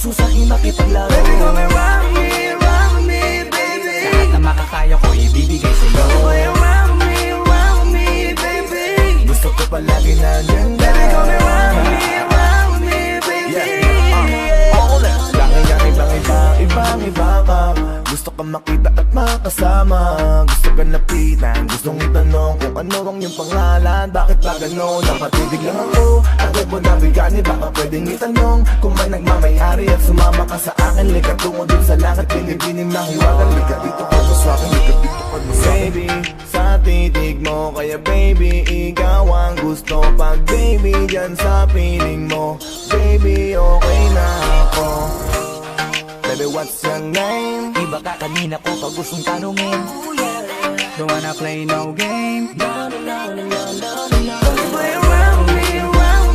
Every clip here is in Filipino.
uso sa'kin makipaglaro. Baby, come and rock me, baby. Lahat na makakaya ko ibibigay sa'yo. Come and rock me, baby. Gusto ko palagi nandyan ka. Baby, come and rock me, baby. Ibang iba ka. Gusto ka makita at makasama. Gusto ka lapitan, gustong itanong kung ano ang iyong pangalan. Bakit ba gano'n? Napatidig lang ako. Agad mo nabigani, baka pwedeng itanong kung may nagmamayari at sumama ka sa akin. Lika tungo dun sa langit, binibining ng hiwagan. Lika dito ka to sa'kin, lika dito ka to sa'kin. Baby, sa titig mo, kaya baby, ikaw ang gusto. Pag baby, dyan sa piling mo, baby, okay na ako. Baby, what's your name? Iba ka kanina ko pag gustong tanungin. Don't wanna play no game. No, no, no, no, no, no, no. Play around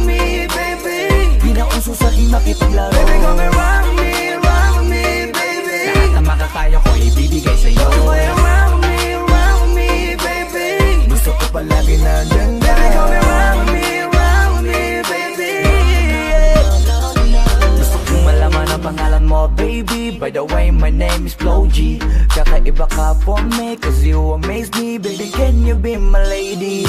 me, baby. Di na uso sa'kin makipaglaro. Baby, come and rock me, baby. Lahat na makakaya ko ibibigay sa'yo. Play around me, baby. Gusto ko palagi nandyan ka. Baby, come and rock me, baby. Gusto kong malaman ang pangalan mo, baby. By the way, my name is Flo G. Kakaiba ka for me, cause you amaze me. Baby, can you be my lady?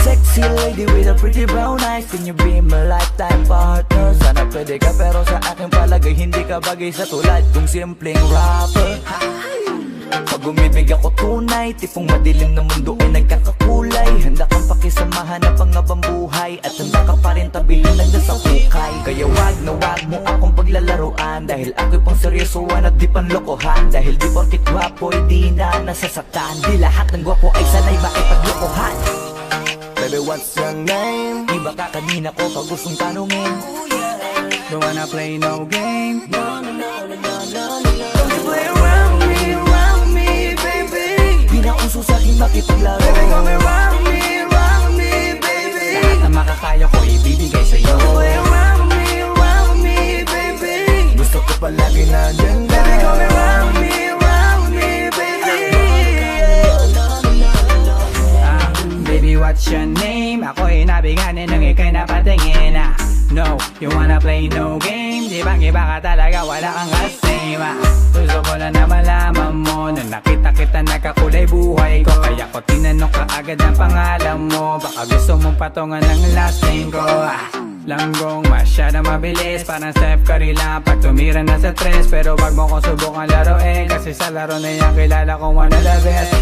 Sexy lady with a pretty brown eyes. Can you be my lifetime partner? Sana pwede ka pero sa aking palagay hindi ka bagay sa tulad kong simpleng rapper. Pag umibig ako tunay, tipong madilim na mundo ay nagkakakulay. Handa kang pakisamahan na pangabang buhay, at handa ka pa rin tabihin ng nasa hukay. Kaya wag na wag mo akong paglalaruan, dahil ako'y pang seryosoan at di panlokohan. Dahil di porkit gwapo ay di na nasasaktan, di lahat ng gwapo ay sanay makipaglokohan. Baby, what's your name? Iba ka kanina ko pag gustong tanungin. Don't wanna play no game. No, no, no, no, no, no, no. Play around me, baby. Di na uso sa'kin makipaglaro. Baby, come and rock me, baby. Lahat na makakaya ko ibibigay sa'yo. Play around me, baby. Gusto ko palagi nandyan ka. Baby, come and rock me, baby. Baby, what's your name? Ako'y nabiganin nang ika'y napatingin. No, you wanna play no game? Di bang iba ka talaga, wala kang kasama. Gusto ko lang na malaman mo na nakita kita nagkakulay buhay ko. Kaya ko tinanong ka agad ang pangalan mo. Baka gusto mong patungan ng last name ko. Langgong masyadong mabilis, parang Steph Curry lang pag tumira na sa tres. Pero wag mo kong subukan laruin, kasi sa laro na yan kilala kong one of the best.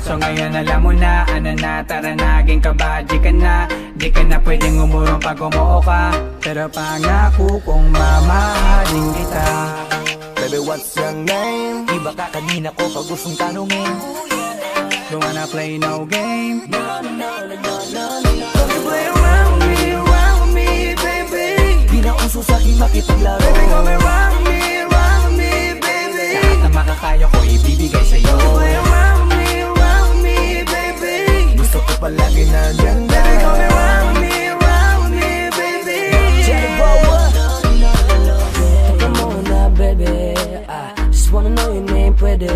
So ngayon alam mo na, ano na, tara naging kabadji ka na. Di ka na pwedeng umurong pag umuo ka, pero pangako kong mamahalin kita. Baby, what's your name? Iba ka kanina ko pag gustong tanungin. Don't wanna play no game. No, no, no, no, no, no. Play around me, baby. Di na uso sa'kin makipaglaro. Baby, come and rock me, baby. Lahat na makakaya ko ibibigay sa'yo. Play around me, baby. Gusto ko palagi nandyan ka. Baby, come and rock me, baby. Teka muna, baby. Just wanna know your name, pwede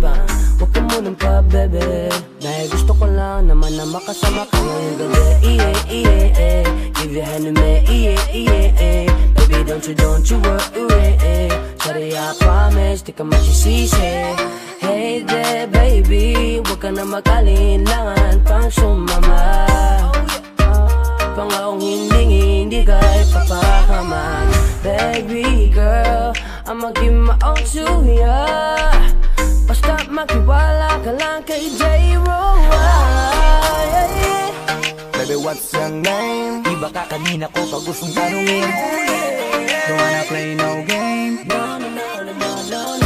ba? Huwag ka munang pa, baby. Dahil gusto ko lang naman na makasama ka ngayong gabi. Give your hand to me, baby, don't you worry. Sorry, I promise, di ka magsisisi. Hey there, baby, huwag ka na mag-alinlangan pang sumama. Pangakong hindi ka ipapahaman. Baby girl, I'ma give my all to ya. Basta magtiwala ka lang kay J-Roy. Baby, what's your name? Iba ka kanina ko pag gustong tanungin. Don't wanna play no game. No, no, no, no, no, no.